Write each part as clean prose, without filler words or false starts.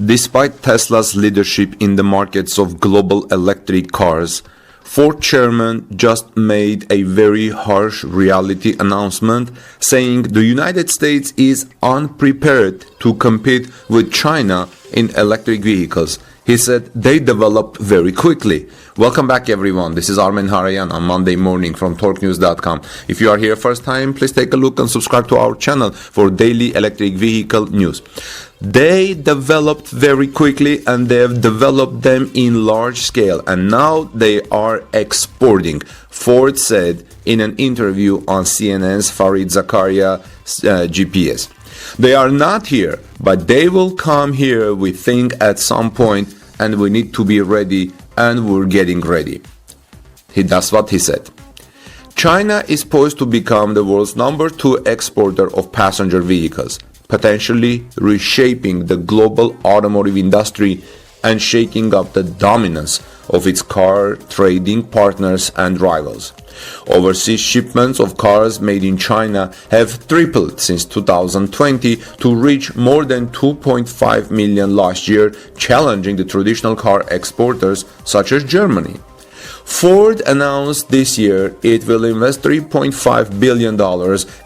Despite Tesla's leadership in the markets of global electric cars, Ford chairman just made a very harsh reality announcement saying the United States is unprepared to compete with China in electric vehicles. He said they developed very quickly. Welcome back everyone. This is Armen Harayan on Monday morning from torquenews.com. If you are here first time, please take a look and subscribe to our channel for daily electric vehicle news. They developed very quickly and they have developed them in large scale and now they are exporting. Ford said in an interview on CNN's Fareed Zakaria GPS. They are not here, but they will come here, we think, at some point, and we need to be ready, and we're getting ready. That's what he said. China is poised to become the world's #2 exporter of passenger vehicles, potentially reshaping the global automotive industry and shaking up the dominance of its car trading partners and rivals. Overseas shipments of cars made in China have tripled since 2020 to reach more than 2.5 million last year, challenging the traditional car exporters such as Germany. Ford announced this year it will invest $3.5 billion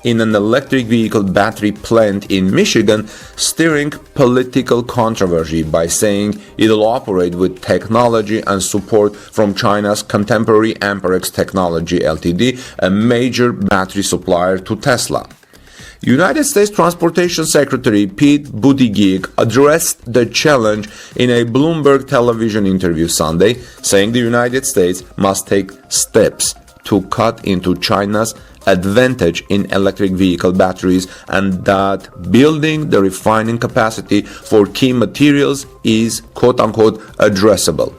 in an electric vehicle battery plant in Michigan, stirring political controversy by saying it will operate with technology and support from China's contemporary Amperex Technology Ltd., a major battery supplier to Tesla. United States Transportation Secretary Pete Buttigieg addressed the challenge in a Bloomberg television interview Sunday, saying the United States must take steps to cut into China's advantage in electric vehicle batteries and that building the refining capacity for key materials is quote-unquote addressable.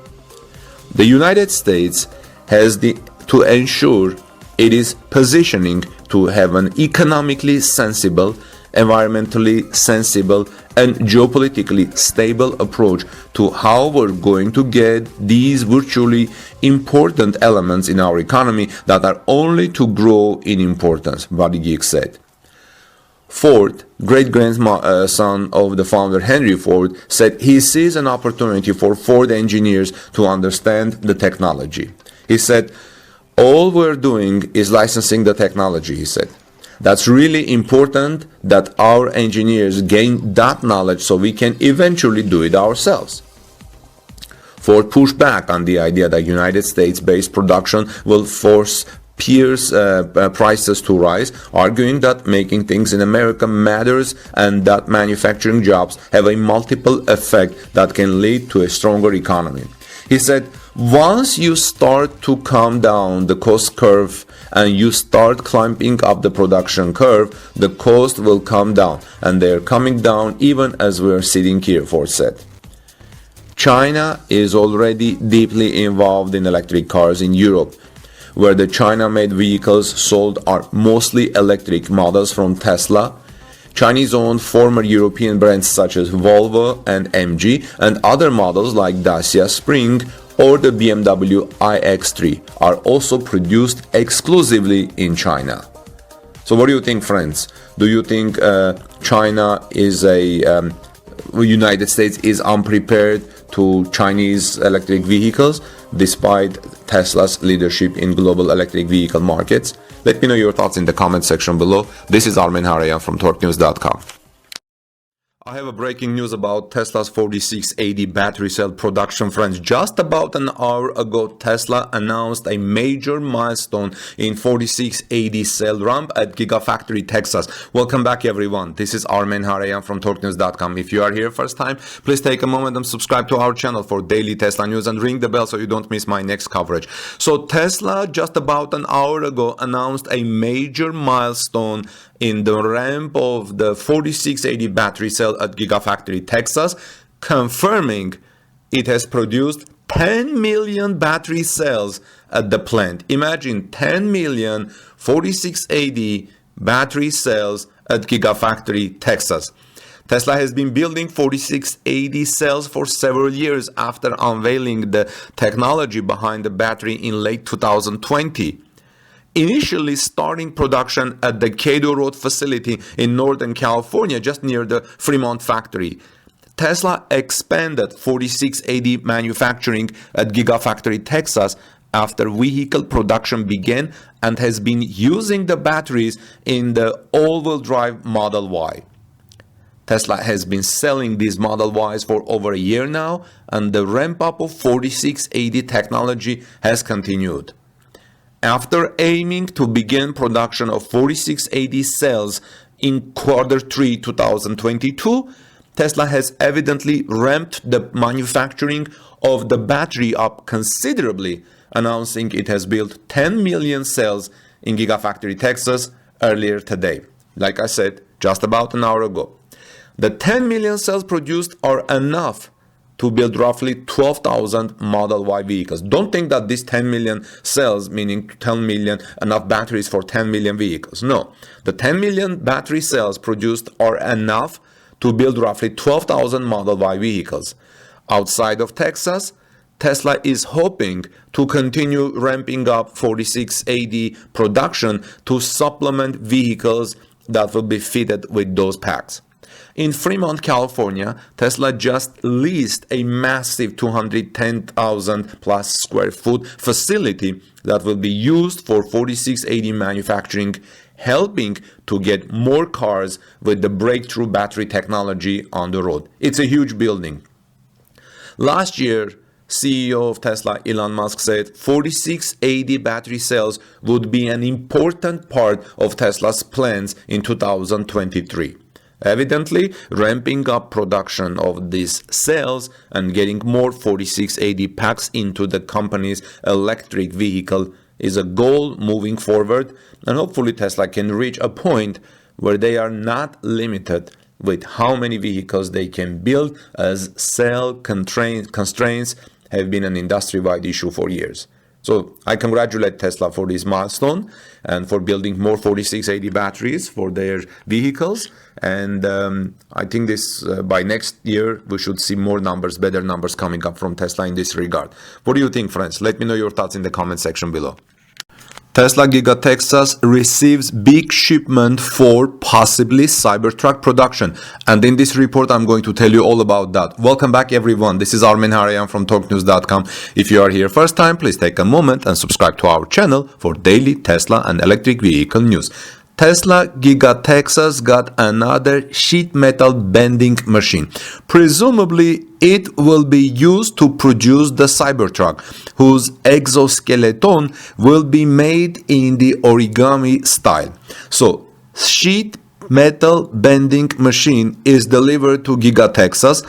The United States has to ensure it is positioning to have an economically sensible, environmentally sensible, and geopolitically stable approach to how we're going to get these virtually important elements in our economy that are only to grow in importance, Buttigieg said. Ford, great-grandson of the founder Henry Ford, said he sees an opportunity for Ford engineers to understand the technology. He said, "All we're doing is licensing the technology," he said. "That's really important that our engineers gain that knowledge so we can eventually do it ourselves." Ford pushed back on the idea that United States-based production will force prices to rise, arguing that making things in America matters and that manufacturing jobs have a multiple effect that can lead to a stronger economy. He said, "Once you start to come down the cost curve and you start climbing up the production curve, the cost will come down, and they're coming down even as we're sitting here," Ford said. China is already deeply involved in electric cars in Europe, where the China-made vehicles sold are mostly electric models from Tesla, Chinese-owned former European brands such as Volvo and MG, and other models like Dacia Spring or the BMW iX3 are also produced exclusively in China. So what do you think, friends? Do you think United States is unprepared to Chinese electric vehicles despite Tesla's leadership in global electric vehicle markets? Let me know your thoughts in the comment section below. This is Armen Harayan from torquenews.com. I have a breaking news about Tesla's 4680 battery cell production, friends. Just about an hour ago, Tesla announced a major milestone in 4680 cell ramp at Gigafactory, Texas. Welcome back, everyone. This is Armen Harayan from torquenews.com. If you are here first time, please take a moment and subscribe to our channel for daily Tesla news and ring the bell so you don't miss my next coverage. So Tesla just about an hour ago announced a major milestone in the ramp of the 4680 battery cell at Gigafactory, Texas, confirming it has produced 10 million battery cells at the plant. Imagine 10 million 4680 battery cells at Gigafactory, Texas. Tesla has been building 4680 cells for several years after unveiling the technology behind the battery in late 2020. Initially starting production at the Cado Road facility in Northern California, just near the Fremont factory. Tesla expanded 4680 manufacturing at Gigafactory Texas after vehicle production began and has been using the batteries in the all-wheel drive Model Y. Tesla has been selling these Model Ys for over a year now, and the ramp-up of 4680 technology has continued. After aiming to begin production of 4680 cells in Q3 2022, Tesla has evidently ramped the manufacturing of the battery up considerably, announcing it has built 10 million cells in Gigafactory Texas earlier today. Like I said, just about an hour ago. The 10 million cells produced are enough to build roughly 12,000 Model Y vehicles. Don't think that these 10 million cells, meaning 10 million, enough batteries for 10 million vehicles. No, the 10 million battery cells produced are enough to build roughly 12,000 Model Y vehicles. Outside of Texas, Tesla is hoping to continue ramping up 4680 production to supplement vehicles that will be fitted with those packs. In Fremont, California, Tesla just leased a massive 210,000 plus square foot facility that will be used for 4680 manufacturing, helping to get more cars with the breakthrough battery technology on the road. It's a huge building. Last year, CEO of Tesla, Elon Musk, said 4680 battery cells would be an important part of Tesla's plans in 2023. Evidently, ramping up production of these cells and getting more 4680 packs into the company's electric vehicle is a goal moving forward, and hopefully Tesla can reach a point where they are not limited with how many vehicles they can build, as cell constraints have been an industry-wide issue for years. So I congratulate Tesla for this milestone and for building more 4680 batteries for their vehicles. And I think this by next year, we should see more numbers, better numbers coming up from Tesla in this regard. What do you think, friends? Let me know your thoughts in the comment section below. Tesla Giga Texas receives big shipment for possibly Cybertruck production. And in this report, I'm going to tell you all about that. Welcome back, everyone. This is Armen Harayan from TalkNews.com. If you are here first time, please take a moment and subscribe to our channel for daily Tesla and electric vehicle news. Tesla Giga Texas got another sheet metal bending machine. Presumably, it will be used to produce the Cybertruck, whose exoskeleton will be made in the origami style. So, sheet metal bending machine is delivered to Giga Texas.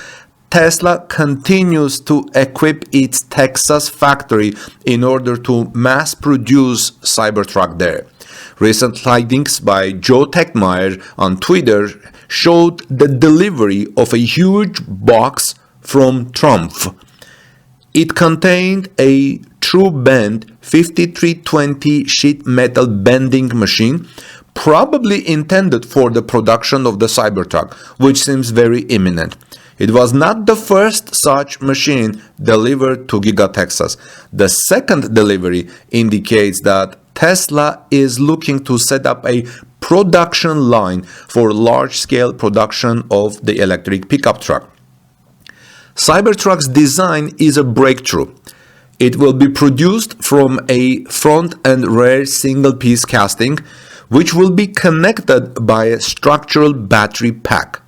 Tesla continues to equip its Texas factory in order to mass produce Cybertruck there. Recent sightings by Joe Techmeyer on Twitter showed the delivery of a huge box from Trump. It contained a true bend 5320 sheet metal bending machine, probably intended for the production of the Cybertruck, which seems very imminent. It was not the first such machine delivered to Giga Texas. The second delivery indicates that Tesla is looking to set up a production line for large-scale production of the electric pickup truck. Cybertruck's design is a breakthrough. It will be produced from a front and rear single-piece casting, which will be connected by a structural battery pack.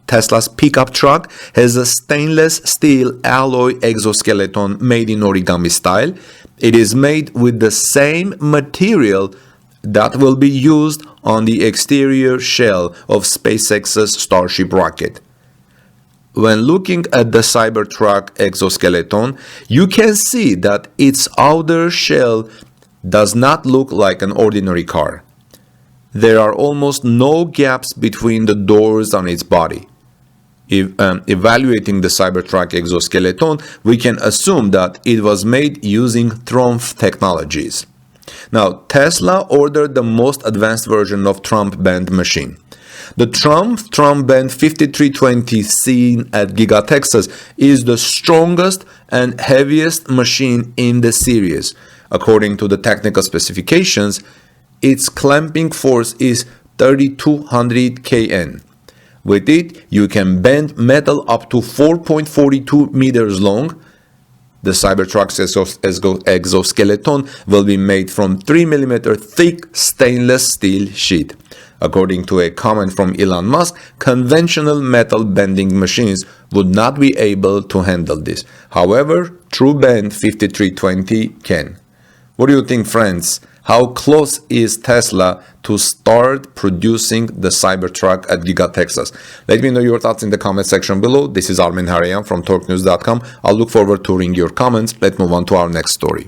Tesla's pickup truck has a stainless steel alloy exoskeleton made in origami style. It is made with the same material that will be used on the exterior shell of SpaceX's Starship rocket. When looking at the Cybertruck exoskeleton, you can see that its outer shell does not look like an ordinary car. There are almost no gaps between the doors on its body. Evaluating the Cybertruck exoskeleton, we can assume that it was made using Trump technologies. Now, Tesla ordered the most advanced version of Trump bend machine. The Trump bend 5320 seen at Giga Texas is the strongest and heaviest machine in the series. According to the technical specifications, its clamping force is 3200 kN. With it, you can bend metal up to 4.42 meters long. The Cybertruck's exoskeleton will be made from 3mm thick stainless steel sheet. According to a comment from Elon Musk, conventional metal bending machines would not be able to handle this. However, True Bend 5320 can. What do you think, friends? How close is Tesla to start producing the Cybertruck at Giga Texas? Let me know your thoughts in the comment section below. This is Armen Harayan from TalkNews.com. I'll look forward to reading your comments. Let's move on to our next story.